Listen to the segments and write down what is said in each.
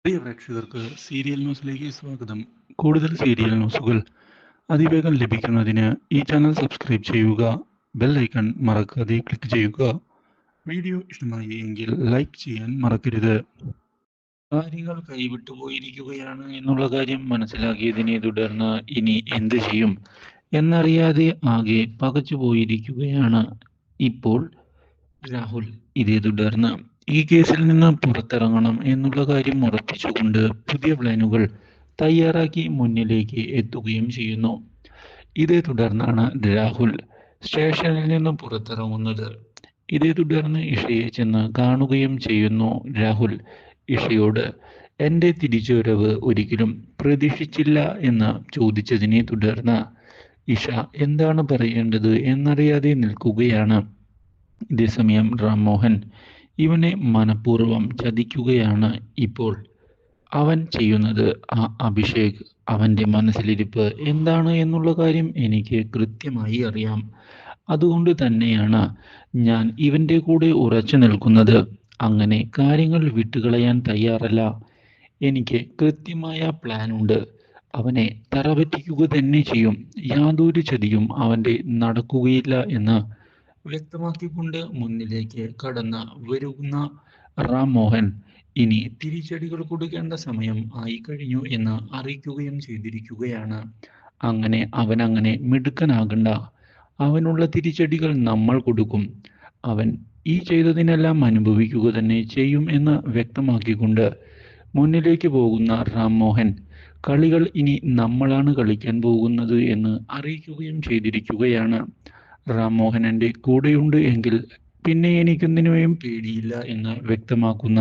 പ്രിയ പ്രേക്ഷകർക്ക് സീരിയൽ ന്യൂസിലേക്ക് സ്വാഗതം. കൂടുതൽ സീരിയൽ ന്യൂസുകൾ അതിവേഗം ലഭിക്കുന്നതിന് ഈ ചാനൽ സബ്സ്ക്രൈബ് ചെയ്യുക. ബെൽ ഐക്കൺ മറക്കാതെ ക്ലിക്ക് ചെയ്യുക. വീഡിയോ ഇഷ്ടമായി എങ്കിൽ ലൈക്ക് ചെയ്യാൻ മറക്കരുത്. കാര്യങ്ങൾ കൈവിട്ടു പോയിരിക്കുകയാണ് എന്നുള്ള കാര്യം മനസ്സിലാക്കിയതിനെ തുടർന്ന് ഇനി എന്ത് ചെയ്യും എന്നറിയാതെ ആകെ പകച്ചു പോയിരിക്കുകയാണ് ഇപ്പോൾ രാഹുൽ. ഇതേ തുടർന്ന് ഈ കേസിൽ നിന്ന് പുറത്തിറങ്ങണം എന്നുള്ള കാര്യം ഉറപ്പിച്ചുകൊണ്ട് പുതിയ പ്ലാനുകൾ തയ്യാറാക്കി മുന്നിലേക്ക് എത്തുകയും ചെയ്യുന്നു. ഇതേ തുടർന്നാണ് രാഹുൽ സ്റ്റേഷനിൽ നിന്നും പുറത്തിറങ്ങുന്നത്. ഇതേ തുടർന്ന് ഇഷയെ ചെന്ന് കാണുകയും ചെയ്യുന്നു രാഹുൽ. ഇഷയോട് എൻ്റെ തിരിച്ചുവരവ് ഒരിക്കലും പ്രതീക്ഷിച്ചില്ല എന്ന് ചോദിച്ചതിനെ തുടർന്ന് ഇഷ എന്താണ് പറയേണ്ടത് എന്നറിയാതെ നിൽക്കുകയാണ്. ഇതേസമയം റാംമോഹൻ ഇവനെ മനഃപൂർവ്വം ചതിക്കുകയാണ് ഇപ്പോൾ അവൻ ചെയ്യുന്നത്. അഭിഷേക്, അവൻ്റെ മനസ്സിലിരിപ്പ് എന്താണ് എന്നുള്ള കാര്യം എനിക്ക് കൃത്യമായി അറിയാം. അതുകൊണ്ട് തന്നെയാണ് ഞാൻ ഇവൻ്റെ കൂടെ ഉറച്ചു നിൽക്കുന്നത്. അങ്ങനെ കാര്യങ്ങൾ വിട്ടുകളയാൻ തയ്യാറല്ല. എനിക്ക് കൃത്യമായ പ്ലാൻ ഉണ്ട്. അവനെ തറപറ്റിക്കുക തന്നെ ചെയ്യും. യാതൊരു ചതിയും അവൻ്റെ നടക്കുകയില്ല എന്ന് വ്യക്തമാക്കിക്കൊണ്ട് മുന്നിലേക്ക് കടന്ന് വരുന്ന റാംമോഹൻ ഇനി തിരിച്ചടികൾ കൊടുക്കേണ്ട സമയം ആയിക്കഴിഞ്ഞു എന്ന് അറിയിക്കുകയും ചെയ്തിരിക്കുകയാണ്. അവൻ മിടുക്കനാകണ്ട. അവനുള്ള തിരിച്ചടികൾ നമ്മൾ കൊടുക്കും. അവൻ ഈ ചെയ്തതിനെല്ലാം അനുഭവിക്കുക തന്നെ ചെയ്യും എന്ന് വ്യക്തമാക്കിക്കൊണ്ട് മുന്നിലേക്ക് പോകുന്ന റാംമോഹൻ കളികൾ ഇനി നമ്മളാണ് കളിക്കാൻ പോകുന്നത് എന്ന് അറിയിക്കുകയും ചെയ്തിരിക്കുകയാണ്. റാംമോഹൻ എൻ്റെ കൂടെയുണ്ട് എങ്കിൽ പിന്നെ എനിക്കൊന്നിനുമേയും പേടിയില്ല എന്ന് വ്യക്തമാക്കുന്ന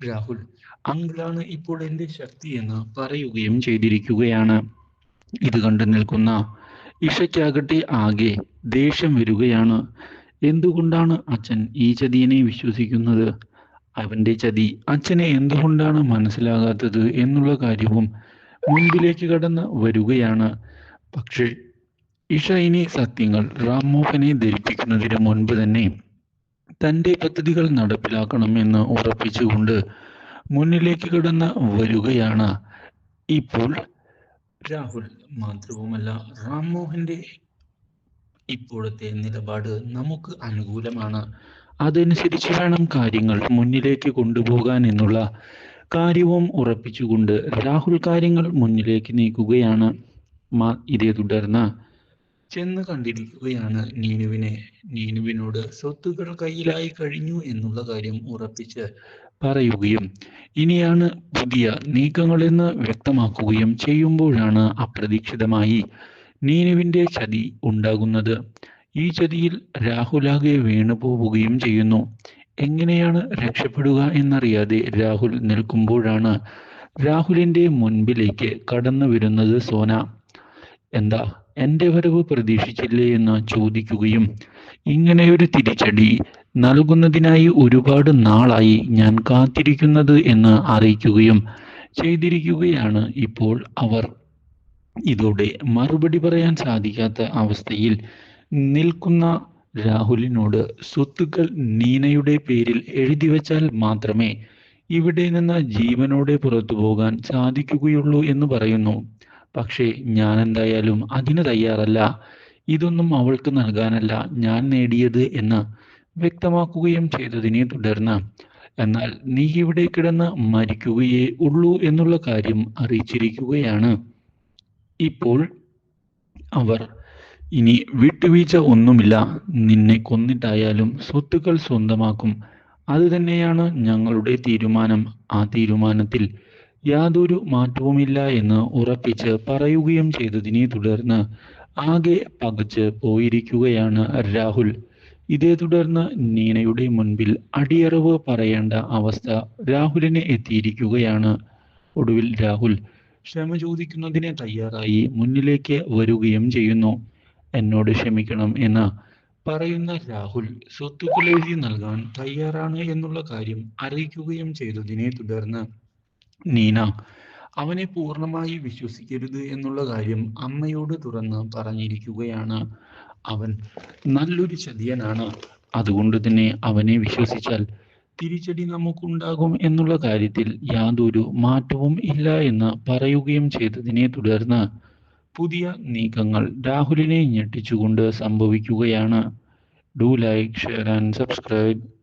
രാഹുൽ അങ്കിളാണ് ഇപ്പോൾ എൻ്റെ ശക്തി എന്ന് പറയുകയും ചെയ്തിരിക്കുകയാണ്. ഇത് കണ്ടു നിൽക്കുന്ന ഇഷയ്ക്കാകട്ടെ ആകെ ദേഷ്യം വരികയാണ്. എന്തുകൊണ്ടാണ് അച്ഛൻ ഈ ചതിയനെ വിശ്വസിക്കുന്നത്? അവൻ്റെ ചതി അച്ഛനെ എന്തുകൊണ്ടാണ് മനസ്സിലാകാത്തത് എന്നുള്ള കാര്യവും മുൻപിലേക്ക് കടന്ന് വരികയാണ്. പക്ഷേ ഇഷ ഇനി സത്യങ്ങൾ റാംമോഹനെ ധരിപ്പിക്കുന്നതിന് മുൻപ് തന്നെ തൻ്റെ പദ്ധതികൾ നടപ്പിലാക്കണമെന്ന് ഉറപ്പിച്ചുകൊണ്ട് മുന്നിലേക്ക് കടന്ന് വരികയാണ് ഇപ്പോൾ രാഹുൽ. മാത്രവുമല്ല, റാംമോഹൻ്റെ ഇപ്പോഴത്തെ നിലപാട് നമുക്ക് അനുകൂലമാണ്. അതനുസരിച്ച് വേണം കാര്യങ്ങൾ മുന്നിലേക്ക് കൊണ്ടുപോകാൻ എന്നുള്ള കാര്യവും ഉറപ്പിച്ചുകൊണ്ട് രാഹുൽ കാര്യങ്ങൾ മുന്നിലേക്ക് നീക്കുകയാണ്. ഇതേ തുടർന്ന് ചെന്ന് കണ്ടിരിക്കുകയാണ് നീനുവിനെ. നീനുവിനോട് സ്വത്തുക്കൾ കയ്യിലായി കഴിഞ്ഞു എന്നുള്ള കാര്യം ഉറപ്പിച്ച് പറയുകയും ഇനിയാണ് പുതിയ നീക്കങ്ങളെന്ന് വ്യക്തമാക്കുകയും ചെയ്യുമ്പോഴാണ് അപ്രതീക്ഷിതമായി നീനുവിൻ്റെ ചതി ഉണ്ടാകുന്നത്. ഈ ചതിയിൽ രാഹുലാകെ വീണു പോവുകയും ചെയ്യുന്നു. എങ്ങനെയാണ് രക്ഷപ്പെടുക എന്നറിയാതെ രാഹുൽ നിൽക്കുമ്പോഴാണ് രാഹുലിൻ്റെ മുൻപിലേക്ക് കടന്നു വരുന്നത് സോന. എന്താ എൻ്റെ വരവ് പ്രതീക്ഷിച്ചില്ലേ എന്ന് ചോദിക്കുകയും ഇങ്ങനെയൊരു തിരിച്ചടി നൽകുന്നതിനായി ഒരുപാട് നാളായി ഞാൻ കാത്തിരിക്കുന്നത് എന്ന് അറിയിക്കുകയും ചെയ്തിരിക്കുകയാണ് ഇപ്പോൾ അവർ. ഇതോടെ മറുപടി പറയാൻ സാധിക്കാത്ത അവസ്ഥയിൽ നിൽക്കുന്ന രാഹുലിനോട് സ്വത്തുക്കൾ നീനയുടെ പേരിൽ എഴുതി വച്ചാൽ മാത്രമേ ഇവിടെ നിന്ന് ജീവനോടെ പുറത്തു പോകാൻ സാധിക്കുകയുള്ളൂ എന്ന് പറയുന്നു. പക്ഷേ ഞാൻ എന്തായാലും അതിന് തയ്യാറല്ല. ഇതൊന്നും അവൾക്ക് നൽകാനല്ല ഞാൻ നേടിയത് എന്ന് വ്യക്തമാക്കുകയും ചെയ്തതിനെ തുടർന്ന് എന്നാൽ നീ ഇവിടെ കിടന്ന് മരിക്കുകയേ ഉള്ളൂ എന്നുള്ള കാര്യം അറിയിച്ചിരിക്കുകയാണ് ഇപ്പോൾ അവർ. ഇനി വിട്ടുവീഴ്ച ഒന്നുമില്ല. നിന്നെ കൊന്നിട്ടായാലും സ്വത്തുക്കൾ സ്വന്തമാക്കും. അത് തന്നെയാണ് ഞങ്ങളുടെ തീരുമാനം. ആ തീരുമാനത്തിൽ യാതൊരു മാറ്റവുമില്ല എന്ന് ഉറപ്പിച്ച് പറയുകയും ചെയ്തതിനെ തുടർന്ന് ആകെ പകച്ച് പോയിരിക്കുകയാണ് രാഹുൽ. ഇതേ തുടർന്ന് നീനയുടെ മുൻപിൽ അടിയറവ് പറയേണ്ട അവസ്ഥ രാഹുലിന് എത്തിയിരിക്കുകയാണ്. ഒടുവിൽ രാഹുൽ ക്ഷമ ചോദിക്കുന്നതിന് തയ്യാറായി മുന്നിലേക്ക് വരികയും ചെയ്യുന്നു. എന്നോട് ക്ഷമിക്കണം എന്ന് പറയുന്ന രാഹുൽ സ്വത്തുക്കൾ എഴുതി നൽകാൻ തയ്യാറാണ് എന്നുള്ള കാര്യം അറിയിക്കുകയും ചെയ്തതിനെ തുടർന്ന് നീന അവനെ പൂർണ്ണമായി വിശ്വസിക്കരുത് എന്നുള്ള കാര്യം അമ്മയോട് തുറന്ന് പറഞ്ഞിരിക്കുകയാണ്. അവൻ നല്ലൊരു ചതിയനാണ്. അതുകൊണ്ട് തന്നെ അവനെ വിശ്വസിച്ചാൽ തിരിച്ചടി നമുക്കുണ്ടാകും എന്നുള്ള കാര്യത്തിൽ യാതൊരു മാറ്റവും ഇല്ല എന്ന് പറയുകയും ചെയ്തതിനെ തുടർന്ന് പുതിയ നീക്കങ്ങൾ രാഹുലിനെ ഞെട്ടിച്ചുകൊണ്ട് സംഭവിക്കുകയാണ്. Do like, share and subscribe.